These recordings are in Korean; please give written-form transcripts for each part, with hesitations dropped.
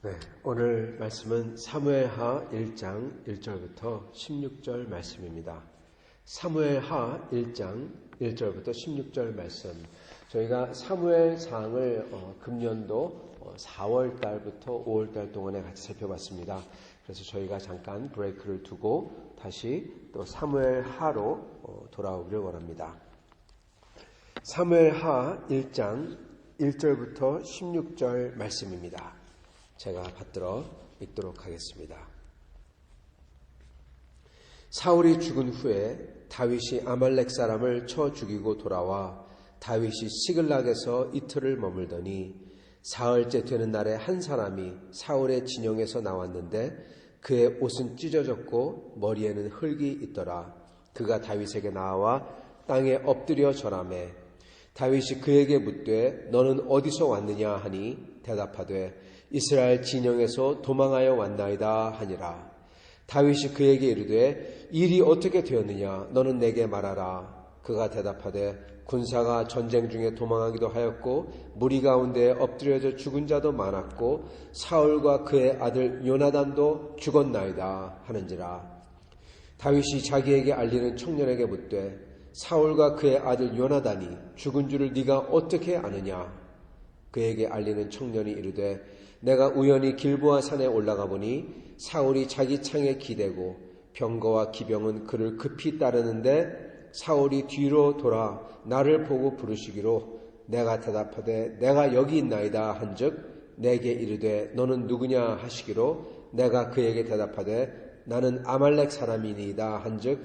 네, 오늘 말씀은 사무엘하 1장 1절부터 16절 말씀입니다. 사무엘하 1장 1절부터 16절 말씀. 저희가 사무엘상을 금년도 4월 달부터 5월 달 동안에 같이 살펴봤습니다. 그래서 저희가 잠깐 브레이크를 두고 다시 또 사무엘하로 돌아오기를 원합니다. 사무엘하 1장 1절부터 16절 말씀입니다. 제가 받들어 읽도록 하겠습니다. 사울이 죽은 후에 다윗이 아말렉 사람을 쳐 죽이고 돌아와 다윗이 시글락에서 이틀을 머물더니 사흘째 되는 날에 한 사람이 사울의 진영에서 나왔는데 그의 옷은 찢어졌고 머리에는 흙이 있더라. 그가 다윗에게 나와 땅에 엎드려 절하매 다윗이 그에게 묻되 너는 어디서 왔느냐 하니 대답하되 이스라엘 진영에서 도망하여 왔나이다 하니라. 다윗이 그에게 이르되 일이 어떻게 되었느냐 너는 내게 말하라. 그가 대답하되 군사가 전쟁 중에 도망하기도 하였고 무리 가운데 엎드려져 죽은 자도 많았고 사울과 그의 아들 요나단도 죽었나이다 하는지라. 다윗이 자기에게 알리는 청년에게 묻되 사울과 그의 아들 요나단이 죽은 줄을 네가 어떻게 아느냐. 그에게 알리는 청년이 이르되 내가 우연히 길보아 산에 올라가 보니 사울이 자기 창에 기대고 병거와 기병은 그를 급히 따르는데 사울이 뒤로 돌아 나를 보고 부르시기로 내가 대답하되 내가 여기 있나이다 한즉 내게 이르되 너는 누구냐 하시기로 내가 그에게 대답하되 나는 아말렉 사람이니이다 한즉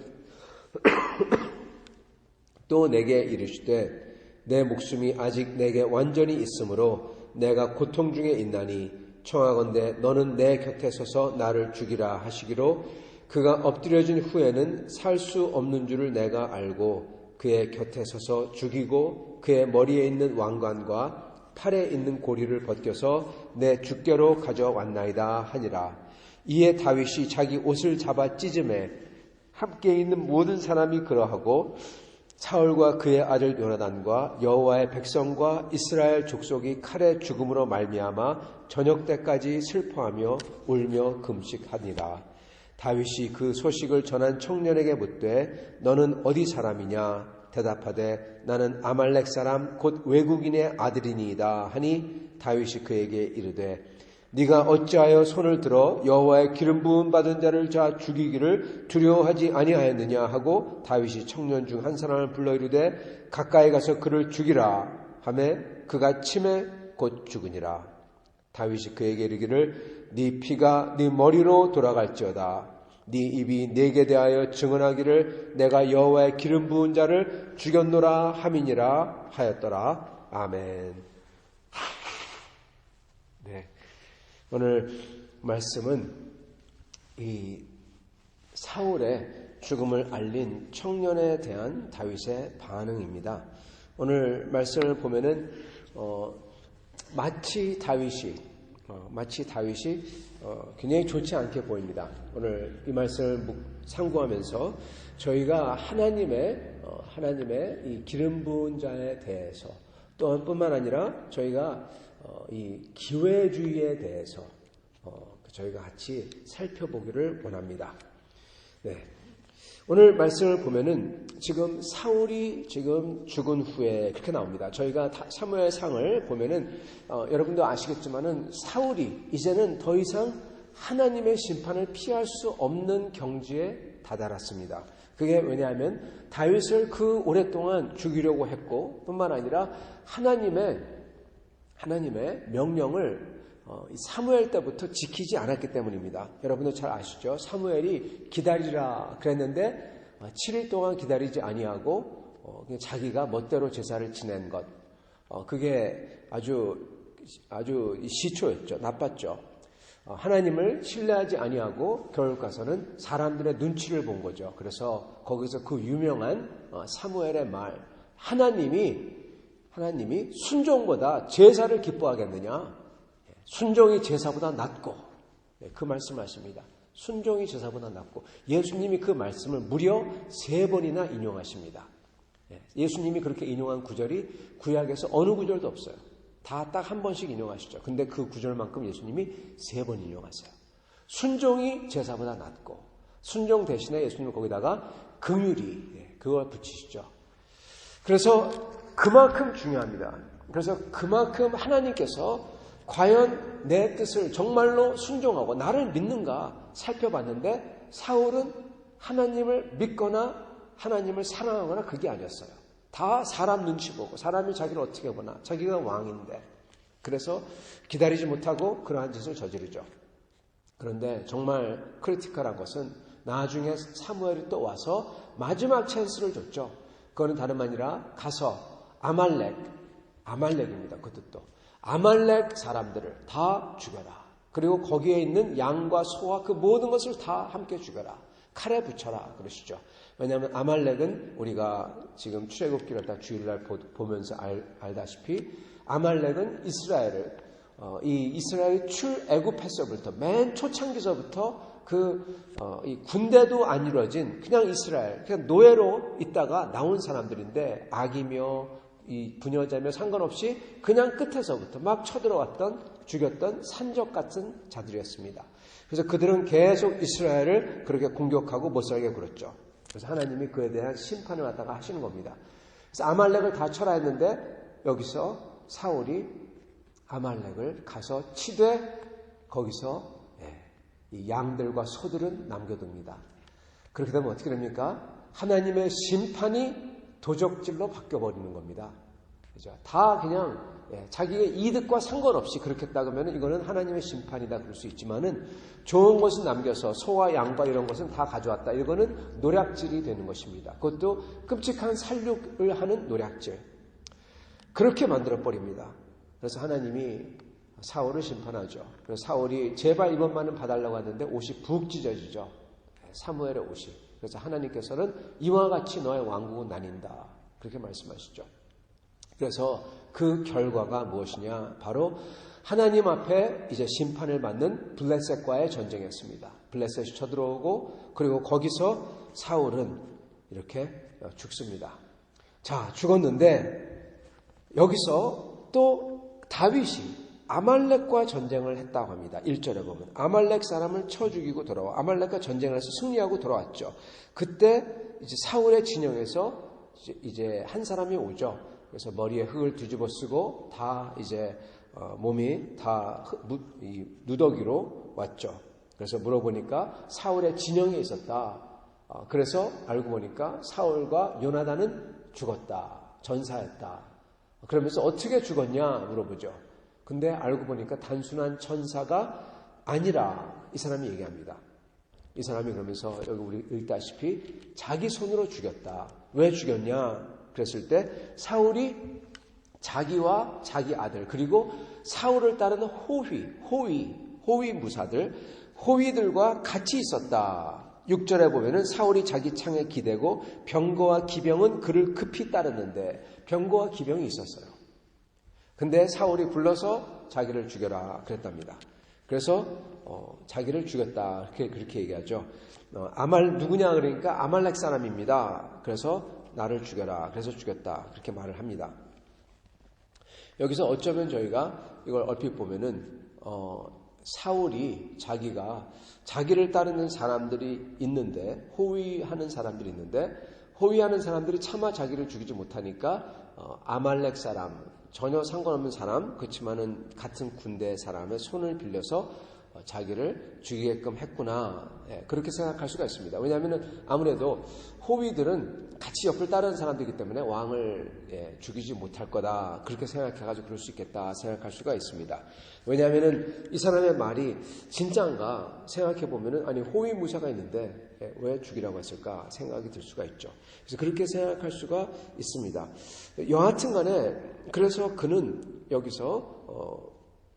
또 내게 이르시되 내 목숨이 아직 내게 완전히 있으므로 내가 고통 중에 있나니 청하건대 너는 내 곁에 서서 나를 죽이라 하시기로 그가 엎드려진 후에는 살 수 없는 줄을 내가 알고 그의 곁에 서서 죽이고 그의 머리에 있는 왕관과 팔에 있는 고리를 벗겨서 내 주께로 가져왔나이다 하니라. 이에 다윗이 자기 옷을 잡아 찢음에 함께 있는 모든 사람이 그러하고 사울과 그의 아들 요나단과 여호와의 백성과 이스라엘 족속이 칼의 죽음으로 말미암아 저녁 때까지 슬퍼하며 울며 금식하니라. 다윗이 그 소식을 전한 청년에게 묻되 너는 어디 사람이냐. 대답하되 나는 아말렉 사람 곧 외국인의 아들이니이다 하니 다윗이 그에게 이르되 네가 어찌하여 손을 들어 여호와의 기름 부음 받은 자를 죽이기를 두려워하지 아니하였느냐 하고 다윗이 청년 중 한 사람을 불러 이르되 가까이 가서 그를 죽이라 하매 그가 침에 곧 죽으니라. 다윗이 그에게 이르기를 네 피가 네 머리로 돌아갈지어다. 네 입이 내게 대하여 증언하기를 내가 여호와의 기름 부은 자를 죽였노라 함이니라 하였더라. 아멘. 네. 오늘 말씀은 이 사울의 죽음을 알린 청년에 대한 다윗의 반응입니다. 오늘 말씀을 보면은 마치 다윗이 굉장히 좋지 않게 보입니다. 오늘 이 말씀을 상고하면서 저희가 하나님의 이 기름 부은 자에 대해서 또한 뿐만 아니라 저희가 이 기회주의에 대해서 저희가 같이 살펴보기를 원합니다. 네. 오늘 말씀을 보면은 지금 사울이 지금 죽은 후에 그렇게 나옵니다. 저희가 사무엘상을 보면은 여러분도 아시겠지만은 사울이 이제는 더 이상 하나님의 심판을 피할 수 없는 경지에 다다랐습니다. 그게 왜냐하면 다윗을 그 오랫동안 죽이려고 했고 뿐만 아니라 하나님의 명령을 사무엘 때부터 지키지 않았기 때문입니다. 여러분도 잘 아시죠? 사무엘이 기다리라 그랬는데 7일 동안 기다리지 아니하고 그냥 자기가 멋대로 제사를 지낸 것. 그게 아주 시초였죠. 나빴죠. 하나님을 신뢰하지 아니하고 결국 가서는 사람들의 눈치를 본 거죠. 그래서 거기서 그 유명한 사무엘의 말, 하나님이 순종보다 제사를 기뻐하겠느냐? 순종이 제사보다 낫고, 그 말씀하십니다. 순종이 제사보다 낫고, 예수님이 그 말씀을 무려 3번이나 인용하십니다. 예수님이 그렇게 인용한 구절이 구약에서 어느 구절도 없어요. 다 딱 한 번씩 인용하시죠. 근데 그 구절만큼 예수님이 3번 인용하세요. 순종이 제사보다 낫고 순종 대신에 예수님은 거기다가 긍휼이 그걸 붙이시죠. 그래서 그만큼 중요합니다. 그래서 그만큼 하나님께서 과연 내 뜻을 정말로 순종하고 나를 믿는가 살펴봤는데 사울은 하나님을 믿거나 하나님을 사랑하거나 그게 아니었어요. 다 사람 눈치 보고 사람이 자기를 어떻게 보나 자기가 왕인데 그래서 기다리지 못하고 그러한 짓을 저지르죠. 그런데 정말 크리티컬한 것은 나중에 사무엘이 또 와서 마지막 찬스를 줬죠. 그거는 다름 아니라 가서 아말렉입니다. 그 뜻도. 아말렉 사람들을 다 죽여라. 그리고 거기에 있는 양과 소와 그 모든 것을 다 함께 죽여라. 칼에 붙여라. 그러시죠. 왜냐하면 아말렉은 우리가 지금 출애굽기를 다 주일날 보면서 알다시피 아말렉은 이스라엘을 이 이스라엘이 출애굽했서부터 맨 초창기서부터 이 군대도 안 이루어진 그냥 이스라엘 그냥 노예로 있다가 나온 사람들인데 악이며 이 부녀자며 상관없이 그냥 끝에서부터 막 쳐들어왔던 죽였던 산적 같은 자들이었습니다. 그래서 그들은 계속 이스라엘을 그렇게 공격하고 못살게 굴었죠. 그래서 하나님이 그에 대한 심판을 갖다가 하시는 겁니다. 그래서 아말렉을 다 쳐라 했는데 여기서 사울이 아말렉을 가서 치되 거기서 이 양들과 소들은 남겨둡니다. 그렇게 되면 어떻게 됩니까? 하나님의 심판이 도적질로 바뀌어버리는 겁니다. 그죠? 다 그냥 자기의 이득과 상관없이 그렇게 했다 그러면 이거는 하나님의 심판이다 그럴 수 있지만은 좋은 것은 남겨서 소와 양과 이런 것은 다 가져왔다. 이거는 노략질이 되는 것입니다. 그것도 끔찍한 살육을 하는 노략질. 그렇게 만들어버립니다. 그래서 하나님이 사울을 심판하죠. 그래서 사울이 제발 이번만은 봐달라고 하는데 옷이 푹 찢어지죠. 사무엘의 옷이. 그래서 하나님께서는 이와 같이 너의 왕국은 나뉜다. 그렇게 말씀하시죠. 그래서 그 결과가 무엇이냐? 바로 하나님 앞에 이제 심판을 받는 블레셋과의 전쟁이었습니다. 블레셋이 쳐들어오고 그리고 거기서 사울은 이렇게 죽습니다. 자, 죽었는데 여기서 또 다윗이 아말렉과 전쟁을 했다고 합니다. 1절에 보면 아말렉 사람을 쳐 죽이고 돌아와 아말렉과 전쟁을 해서 승리하고 돌아왔죠. 그때 이제 사울의 진영에서 이제 한 사람이 오죠. 그래서 머리에 흙을 뒤집어 쓰고 다 이제 몸이 다 누더기로 왔죠. 그래서 물어보니까 사울의 진영에 있었다. 그래서 알고 보니까 사울과 요나단은 죽었다. 전사했다. 그러면서 어떻게 죽었냐 물어보죠. 근데 알고 보니까 단순한 천사가 아니라 이 사람이 얘기합니다. 이 사람이 그러면서 여기 우리 읽다시피 자기 손으로 죽였다. 왜 죽였냐? 그랬을 때 사울이 자기와 자기 아들 그리고 사울을 따르는 호위 무사들 호위들과 같이 있었다. 6절에 보면은 사울이 자기 창에 기대고 병거와 기병은 그를 급히 따르는데 병거와 기병이 있었어요. 근데 사울이 불러서 자기를 죽여라 그랬답니다. 그래서 자기를 죽였다 그렇게 얘기하죠. 누구냐 그러니까 아말렉 사람입니다. 그래서 나를 죽여라. 그래서 죽였다. 그렇게 말을 합니다. 여기서 어쩌면 저희가 이걸 얼핏 보면은 사울이 자기가 자기를 따르는 사람들이 있는데 호위하는 사람들이 있는데 호위하는 사람들이 차마 자기를 죽이지 못하니까 아말렉 사람 전혀 상관없는 사람 그렇지만은 같은 군대 사람의 손을 빌려서 자기를 죽이게끔 했구나. 그렇게 생각할 수가 있습니다. 왜냐하면 아무래도 호위들은 같이 옆을 따르는 사람들이기 때문에 왕을 죽이지 못할 거다. 그렇게 생각해가지고 그럴 수 있겠다 생각할 수가 있습니다. 왜냐하면 이 사람의 말이 진짜인가 생각해보면 아니 호위 무사가 있는데 왜 죽이라고 했을까 생각이 들 수가 있죠. 그래서 그렇게 생각할 수가 있습니다. 여하튼 간에 그래서 그는 여기서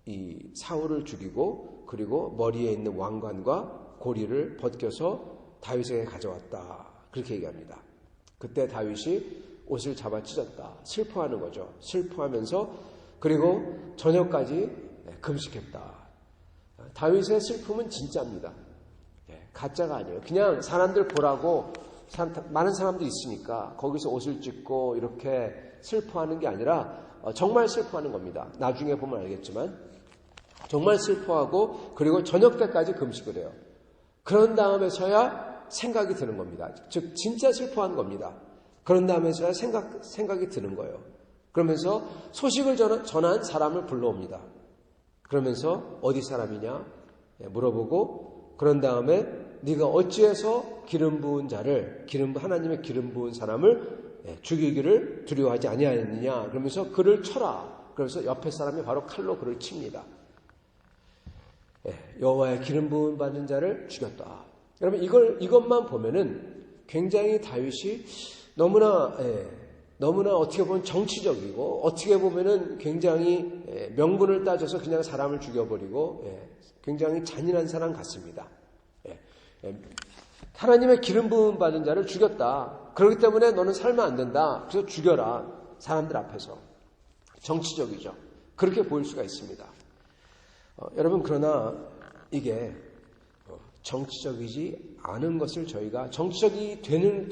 이 사울을 죽이고 그리고 머리에 있는 왕관과 고리를 벗겨서 다윗에게 가져왔다. 그렇게 얘기합니다. 그때 다윗이 옷을 잡아 찢었다. 슬퍼하는 거죠. 슬퍼하면서 그리고 저녁까지 금식했다. 다윗의 슬픔은 진짜입니다. 가짜가 아니에요. 그냥 사람들 보라고 많은 사람들이 있으니까 거기서 옷을 찢고 이렇게 슬퍼하는 게 아니라 정말 슬퍼하는 겁니다. 나중에 보면 알겠지만 정말 슬퍼하고 그리고 저녁 때까지 금식을 해요. 그런 다음에서야 생각이 드는 겁니다. 즉 진짜 슬퍼하는 겁니다. 그런 다음에서야 생각이 드는 거예요. 그러면서 소식을 전한 사람을 불러옵니다. 그러면서 어디 사람이냐 물어보고 그런 다음에 네가 어찌해서 하나님의 기름 부은 사람을 죽이기를 두려워하지 아니하였느냐. 그러면서 그를 쳐라. 그래서 옆에 사람이 바로 칼로 그를 칩니다. 여호와의 기름 부음 받는 자를 죽였다. 여러분 이것만 보면은 굉장히 다윗이 너무나 어떻게 보면 정치적이고 어떻게 보면은 굉장히 명분을 따져서 그냥 사람을 죽여버리고 굉장히 잔인한 사람 같습니다. 하나님의 기름 부음 받은 자를 죽였다. 그렇기 때문에 너는 살면 안 된다. 그래서 죽여라. 사람들 앞에서. 정치적이죠. 그렇게 보일 수가 있습니다. 여러분 그러나 이게 정치적이지 않은 것을 저희가 정치적이 되는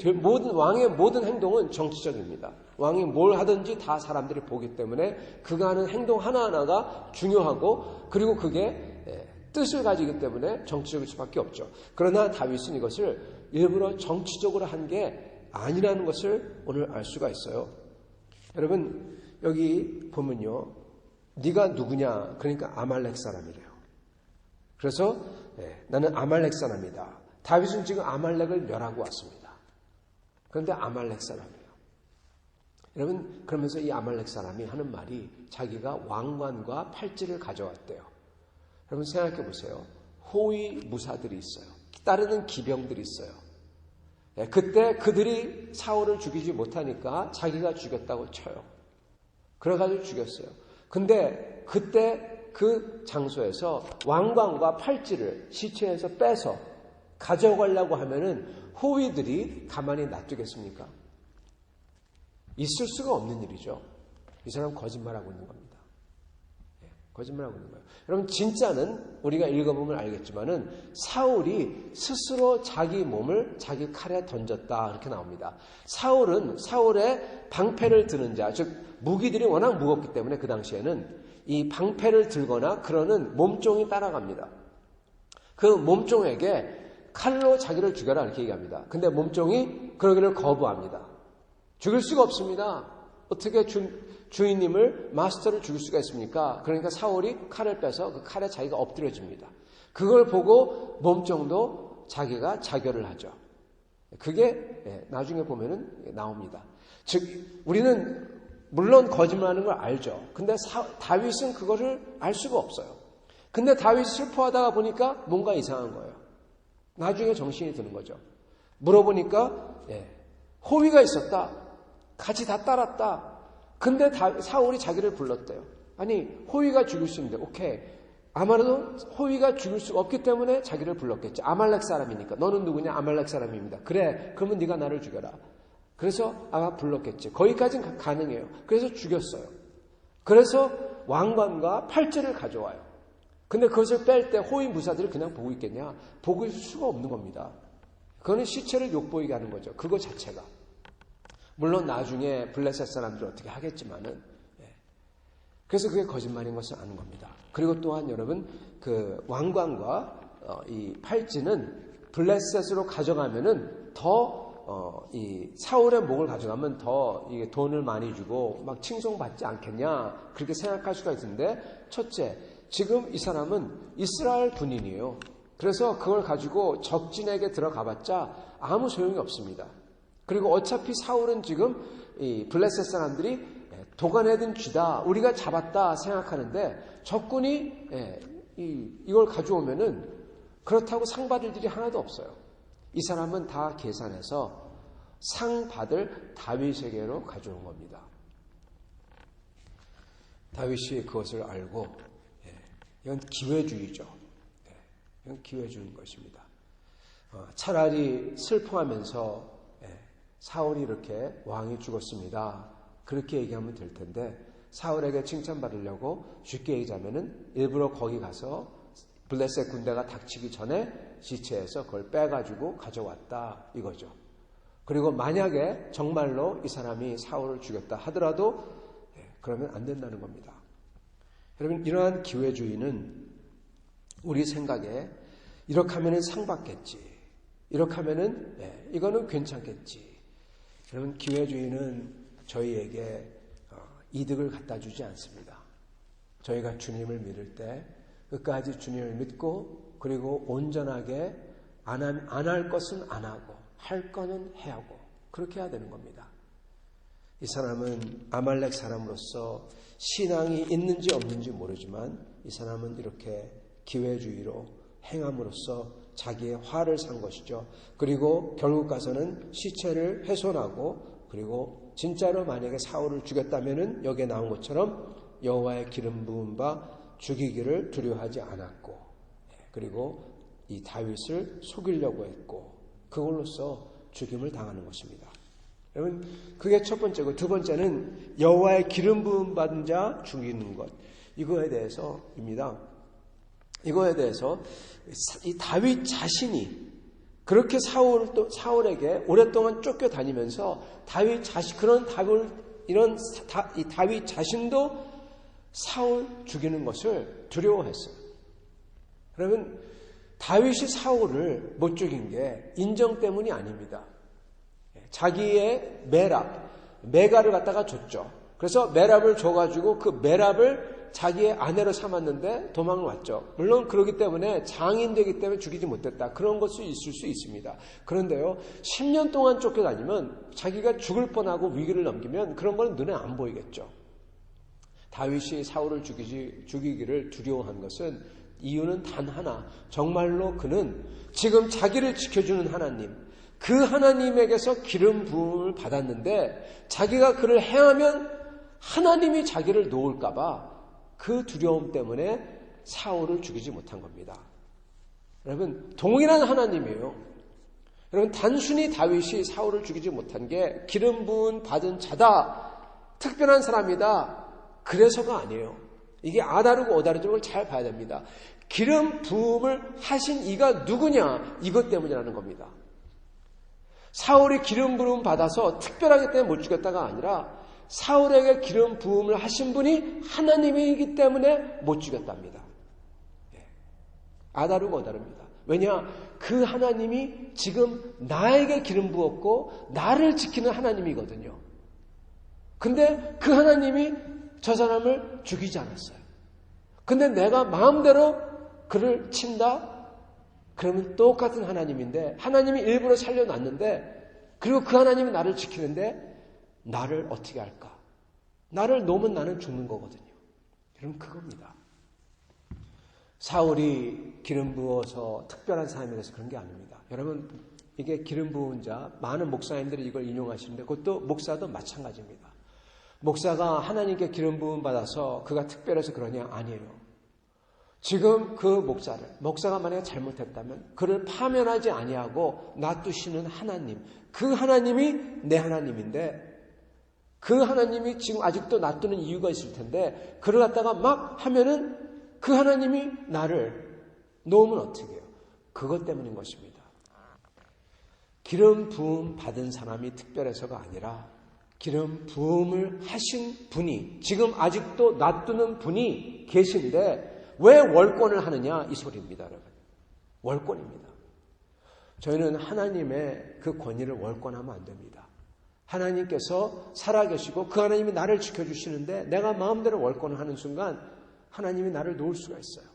왕의 모든 행동은 정치적입니다. 왕이 뭘 하든지 다 사람들이 보기 때문에 그가 하는 행동 하나하나가 중요하고 그리고 그게 뜻을 가지기 때문에 정치적일 수밖에 없죠. 그러나 다윗은 이것을 일부러 정치적으로 한 게 아니라는 것을 오늘 알 수가 있어요. 여러분 여기 보면요. 네가 누구냐? 그러니까 아말렉 사람이래요. 그래서 나는 아말렉 사람이다. 다윗은 지금 아말렉을 멸하고 왔습니다. 그런데 아말렉 사람이에요. 여러분 그러면서 이 아말렉 사람이 하는 말이 자기가 왕관과 팔찌를 가져왔대요. 여러분 생각해 보세요. 호위 무사들이 있어요. 따르는 기병들이 있어요. 그때 그들이 사울을 죽이지 못하니까 자기가 죽였다고 쳐요. 그래가지고 죽였어요. 근데 그때 그 장소에서 왕관과 팔찌를 시체에서 빼서 가져가려고 하면은 호위들이 가만히 놔두겠습니까? 있을 수가 없는 일이죠. 이 사람 거짓말하고 있는 겁니다. 거짓말하고 있는 거예요. 여러분 진짜는 우리가 읽어보면 알겠지만은 사울이 스스로 자기 몸을 자기 칼에 던졌다 이렇게 나옵니다. 사울의 방패를 드는 자, 즉 무기들이 워낙 무겁기 때문에 그 당시에는 이 방패를 들거나 그러는 몸종이 따라갑니다. 그 몸종에게 칼로 자기를 죽여라 이렇게 얘기합니다. 근데 몸종이 그러기를 거부합니다. 죽일 수가 없습니다. 어떻게 주인님을 마스터를 죽일 수가 있습니까? 그러니까 사울이 칼을 빼서 그 칼에 자기가 엎드려집니다. 그걸 보고 몸종도 자기가 자결을 하죠. 그게 나중에 보면은 나옵니다. 즉 우리는 물론 거짓말하는 걸 알죠. 근데 다윗은 그거를 알 수가 없어요. 근데 다윗이 슬퍼하다가 보니까 뭔가 이상한 거예요. 나중에 정신이 드는 거죠. 물어보니까 호위가 있었다. 같이 다 따랐다. 근데 사울이 자기를 불렀대요. 아니 호위가 죽일 수 있는데 오케이. 아마도 호위가 죽일 수 없기 때문에 자기를 불렀겠지. 아말렉 사람이니까. 너는 누구냐? 아말렉 사람입니다. 그래. 그러면 네가 나를 죽여라. 그래서 아마 불렀겠지. 거기까지는 가능해요. 그래서 죽였어요. 그래서 왕관과 팔찌를 가져와요. 근데 그것을 뺄 때 호위 무사들이 그냥 보고 있겠냐? 보고 있을 수가 없는 겁니다. 그거는 시체를 욕보이게 하는 거죠. 그거 자체가. 물론 나중에 블레셋 사람들이 어떻게 하겠지만은 그래서 그게 거짓말인 것을 아는 겁니다. 그리고 또한 여러분 그 왕관과 이 팔찌는 블레셋으로 가져가면은 더 이 사울의 목을 가져가면 더 이게 돈을 많이 주고 막 칭송받지 않겠냐 그렇게 생각할 수가 있는데 첫째 지금 이 사람은 이스라엘 군인이에요. 그래서 그걸 가지고 적진에게 들어가봤자 아무 소용이 없습니다. 그리고 어차피 사울은 지금 이 블레셋 사람들이 도가내든 쥐다 우리가 잡았다 생각하는데 적군이 이걸 가져오면은 그렇다고 상 받을 일이 하나도 없어요. 이 사람은 다 계산해서 상 받을 다윗에게로 가져온 겁니다. 다윗이 그것을 알고 이건 기회주의죠. 이건 기회주의인 것입니다. 차라리 슬퍼하면서 사울이 이렇게 왕이 죽었습니다. 그렇게 얘기하면 될 텐데 사울에게 칭찬받으려고 쉽게 얘기하자면은 일부러 거기 가서 블레셋 군대가 닥치기 전에 시체에서 그걸 빼가지고 가져왔다 이거죠. 그리고 만약에 정말로 이 사람이 사울을 죽였다 하더라도 그러면 안 된다는 겁니다. 여러분, 이러한 기회주의는 우리 생각에 이렇게 하면은 상 받겠지, 이렇게 하면은 이거는 괜찮겠지. 여러분, 기회주의는 저희에게 이득을 갖다 주지 않습니다. 저희가 주님을 믿을 때 끝까지 주님을 믿고 그리고 온전하게 안 할 것은 안 하고 할 거는 해야 하고 그렇게 해야 되는 겁니다. 이 사람은 아말렉 사람으로서 신앙이 있는지 없는지 모르지만 이 사람은 이렇게 기회주의로 행함으로써 자기의 화를 산 것이죠. 그리고 결국 가서는 시체를 훼손하고 그리고 진짜로 만약에 사울을 죽였다면은 여기에 나온 것처럼 여호와의 기름 부은 바 죽이기를 두려워하지 않았고 그리고 이 다윗을 속이려고 했고 그걸로써 죽임을 당하는 것입니다. 여러분, 그게 첫 번째고 두 번째는 여호와의 기름 부음 받은 자 죽이는 것. 이거에 대해서입니다. 이거에 대해서 이 다윗 자신이 그렇게 사울에게 오랫동안 쫓겨다니면서 다윗 자신도 사울 죽이는 것을 두려워했어요. 여러분, 다윗이 사울을 못 죽인 게 인정 때문이 아닙니다. 자기의 메가를 갖다가 줬죠. 그래서 메랍을 줘가지고 그 메랍을 자기의 아내로 삼았는데 도망을 왔죠. 물론 그러기 때문에 장인되기 때문에 죽이지 못했다. 그런 것이 있을 수 있습니다. 그런데요, 10년 동안 쫓겨다니면 자기가 죽을 뻔하고 위기를 넘기면 그런 건 눈에 안 보이겠죠. 다윗이 사울을 죽이기를 두려워한 것은 이유는 단 하나. 정말로 그는 지금 자기를 지켜주는 하나님, 그 하나님에게서 기름 부음을 받았는데 자기가 그를 행하면 하나님이 자기를 놓을까봐 그 두려움 때문에 사울을 죽이지 못한 겁니다. 여러분, 동일한 하나님이에요. 여러분, 단순히 다윗이 사울을 죽이지 못한 게 기름 부음 받은 자다, 특별한 사람이다, 그래서가 아니에요. 이게 아다르고 어다르죠. 걸 잘 봐야 됩니다. 기름 부음을 하신 이가 누구냐, 이것 때문이라는 겁니다. 사울이 기름 부음 받아서 특별하기 때문에 못 죽였다가 아니라 사울에게 기름 부음을 하신 분이 하나님이기 때문에 못 죽였답니다. 아다르고 어다릅니다. 왜냐? 그 하나님이 지금 나에게 기름 부었고 나를 지키는 하나님이거든요. 근데 그 하나님이 저 사람을 죽이지 않았어요. 근데 내가 마음대로 그를 친다? 그러면 똑같은 하나님인데 하나님이 일부러 살려놨는데 그리고 그 하나님이 나를 지키는데 나를 어떻게 할까? 나를 놓으면 나는 죽는 거거든요. 여러분, 그겁니다. 사울이 기름 부어서 특별한 사람이 돼서 그런 게 아닙니다. 여러분, 이게 기름 부은 자, 많은 목사님들이 이걸 인용하시는데 그것도 목사도 마찬가지입니다. 목사가 하나님께 기름 부음 받아서 그가 특별해서 그러냐? 아니에요. 지금 그 목사가 만약에 잘못했다면 그를 파면하지 아니하고 놔두시는 하나님, 그 하나님이 내 하나님인데 그 하나님이 지금 아직도 놔두는 이유가 있을 텐데 그를 갖다가 막 하면은 그 하나님이 나를 놓으면 어떻게 해요? 그것 때문인 것입니다. 기름 부음 받은 사람이 특별해서가 아니라 기름 부음을 하신 분이 지금 아직도 놔두는 분이 계신데 왜 월권을 하느냐, 이 소리입니다, 여러분. 월권입니다. 저희는 하나님의 그 권위를 월권하면 안 됩니다. 하나님께서 살아계시고 그 하나님이 나를 지켜주시는데 내가 마음대로 월권을 하는 순간 하나님이 나를 놓을 수가 있어요.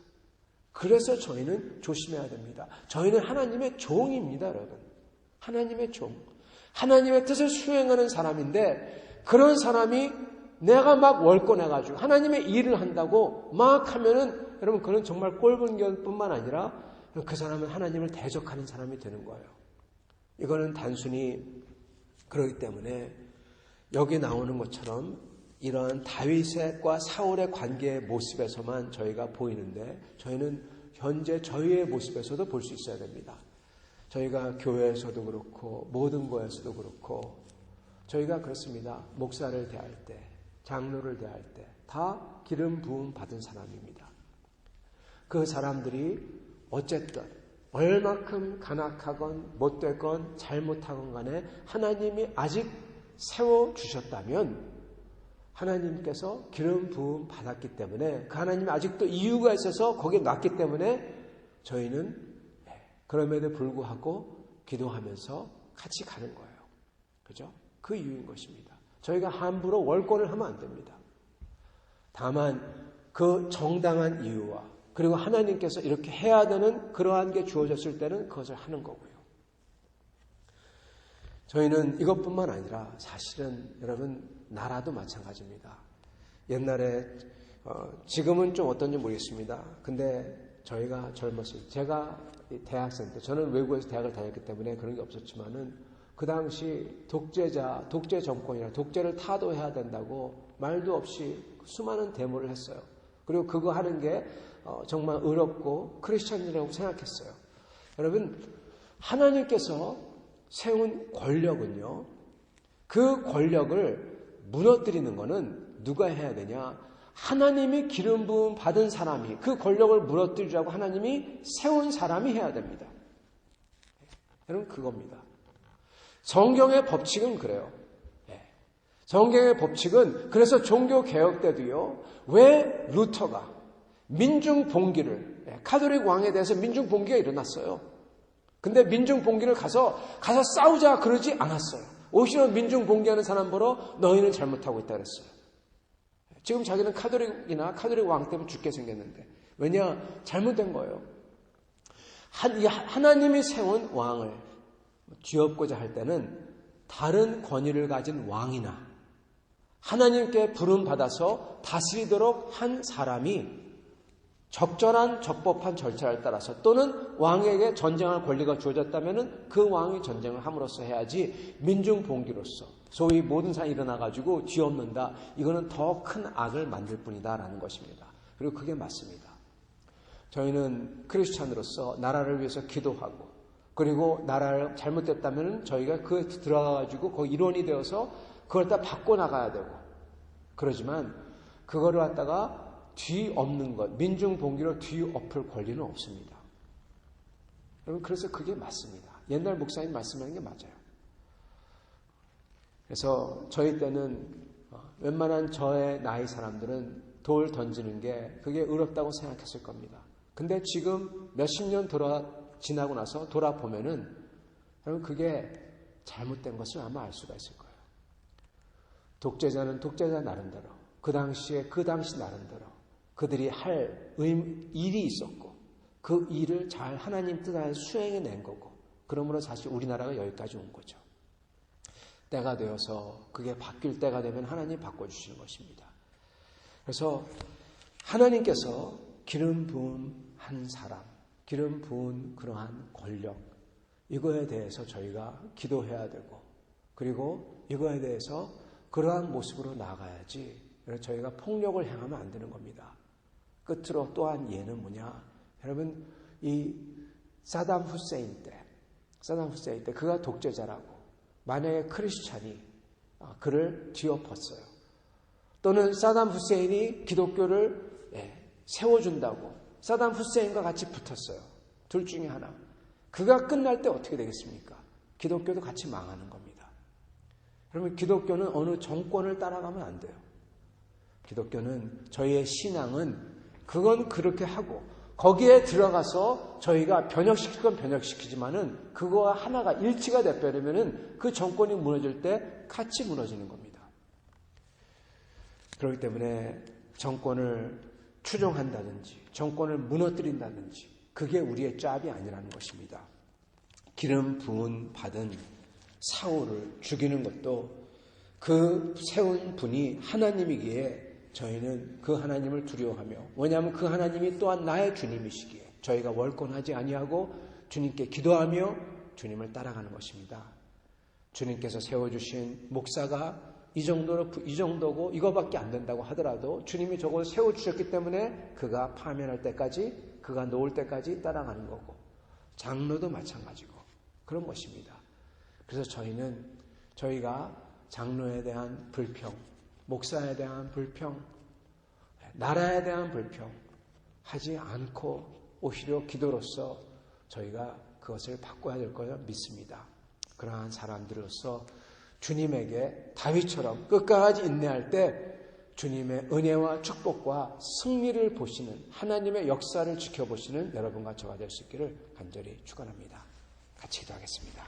그래서 저희는 조심해야 됩니다. 저희는 하나님의 종입니다, 여러분. 하나님의 종. 하나님의 뜻을 수행하는 사람인데 그런 사람이 내가 막 월권해가지고 하나님의 일을 한다고 막 하면은 여러분, 그는 정말 꼴불견뿐만 아니라 그 사람은 하나님을 대적하는 사람이 되는 거예요. 이거는 단순히 그렇기 때문에 여기 나오는 것처럼 이러한 다윗과 사울의 관계의 모습에서만 저희가 보이는데 저희는 현재 저희의 모습에서도 볼 수 있어야 됩니다. 저희가 교회에서도 그렇고 모든 거에서도 그렇고 저희가 그렇습니다. 목사를 대할 때, 장로를 대할 때 다 기름 부음 받은 사람입니다. 그 사람들이 어쨌든 얼마큼 간악하건 못되건 잘못하건 간에 하나님이 아직 세워주셨다면 하나님께서 기름 부음 받았기 때문에 그 하나님이 아직도 이유가 있어서 거기에 놨기 때문에 저희는 그럼에도 불구하고 기도하면서 같이 가는 거예요. 그죠? 그 이유인 것입니다. 저희가 함부로 월권을 하면 안 됩니다. 다만 그 정당한 이유와 그리고 하나님께서 이렇게 해야 되는 그러한 게 주어졌을 때는 그것을 하는 거고요. 저희는 이것뿐만 아니라 사실은 여러분 나라도 마찬가지입니다. 옛날에 지금은 좀 어떤지 모르겠습니다. 근데 저희가 젊었을 때 제가 대학생 때 저는 외국에서 대학을 다녔기 때문에 그런 게 없었지만은 그 당시 독재 정권이라 독재를 타도해야 된다고 말도 없이 수많은 데모를 했어요. 그리고 그거 하는 게 정말 의롭고 크리스천이라고 생각했어요. 여러분 하나님께서 세운 권력은요. 그 권력을 무너뜨리는 것은 누가 해야 되냐? 하나님이 기름 부음 받은 사람이 그 권력을 무너뜨리자고 하나님이 세운 사람이 해야 됩니다. 여러분 그겁니다. 성경의 법칙은 그래요. 성경의 법칙은 그래서 종교개혁 때도요. 왜 루터가 민중봉기를 카톨릭 왕에 대해서 민중봉기가 일어났어요. 근데 민중봉기를 가서 싸우자 그러지 않았어요. 오히려 민중봉기하는 사람 보러 너희는 잘못하고 있다 그랬어요. 지금 자기는 카톨릭 왕 때문에 죽게 생겼는데 왜냐? 잘못된 거예요. 하나님이 세운 왕을 뒤엎고자 할 때는 다른 권위를 가진 왕이나 하나님께 부름받아서 다스리도록 한 사람이 적절한 적법한 절차를 따라서 또는 왕에게 전쟁할 권리가 주어졌다면 그 왕이 전쟁을 함으로써 해야지 민중봉기로서 소위 모든 사람이 일어나가지고 뒤엎는다. 이거는 더 큰 악을 만들 뿐이다 라는 것입니다. 그리고 그게 맞습니다. 저희는 크리스찬으로서 나라를 위해서 기도하고 그리고 나라를 잘못됐다면 저희가 그 들어가가지고 그 일원이 되어서 그걸 다 바꿔나가야 되고 그러지만 그거를 갖다가 뒤엎는 것, 민중봉기로 뒤엎을 권리는 없습니다. 여러분 그래서 그게 맞습니다. 옛날 목사님 말씀하는 게 맞아요. 그래서 저희 때는 웬만한 저의 나이 사람들은 돌 던지는 게 그게 의롭다고 생각했을 겁니다. 근데 지금 몇십 년 지나고 나서 돌아보면은 여러분 그게 잘못된 것을 아마 알 수가 있을 거예요. 독재자는 독재자 나름대로 그 당시 나름대로 그들이 할 일이 있었고 그 일을 잘 하나님 뜻 안에 수행해낸 거고 그러므로 사실 우리나라가 여기까지 온 거죠. 때가 되어서 그게 바뀔 때가 되면 하나님이 바꿔주시는 것입니다. 그래서 하나님께서 기름 부은 한 사람, 기름 부은 그러한 권력 이거에 대해서 저희가 기도해야 되고 그리고 이거에 대해서 그러한 모습으로 나아가야지 저희가 폭력을 행하면 안 되는 겁니다. 끝으로 또한 예는 뭐냐? 여러분 이 사담 후세인 때 그가 독재자라고 만약에 크리스찬이 그를 뒤엎었어요. 또는 사담 후세인이 기독교를 세워준다고 사담 후세인과 같이 붙었어요. 둘 중에 하나. 그가 끝날 때 어떻게 되겠습니까? 기독교도 같이 망하는 겁니다. 그러면 기독교는 어느 정권을 따라가면 안 돼요. 기독교는 저희의 신앙은 그건 그렇게 하고 거기에 들어가서 저희가 변혁시킬 건 변혁시키지만은 그거와 하나가 일치가 돼버리면은 그 정권이 무너질 때 같이 무너지는 겁니다. 그렇기 때문에 정권을 추종한다든지 정권을 무너뜨린다든지 그게 우리의 짭이 아니라는 것입니다. 기름 부은 받은 사울을 죽이는 것도 그 세운 분이 하나님이기에 저희는 그 하나님을 두려워하며 왜냐하면 그 하나님이 또한 나의 주님이시기에 저희가 월권하지 아니하고 주님께 기도하며 주님을 따라가는 것입니다. 주님께서 세워주신 목사가 이 정도고 이거밖에 안 된다고 하더라도 주님이 저걸 세워주셨기 때문에 그가 파면할 때까지 그가 놓을 때까지 따라가는 거고 장로도 마찬가지고 그런 것입니다. 그래서 저희가 장로에 대한 불평, 목사에 대한 불평, 나라에 대한 불평 하지 않고 오히려 기도로서 저희가 그것을 바꿔야 될 거라 믿습니다. 그러한 사람들로서 주님에게 다윗처럼 끝까지 인내할 때 주님의 은혜와 축복과 승리를 보시는 하나님의 역사를 지켜보시는 여러분과 저와 될 수 있기를 간절히 축원합니다. 같이 기도하겠습니다.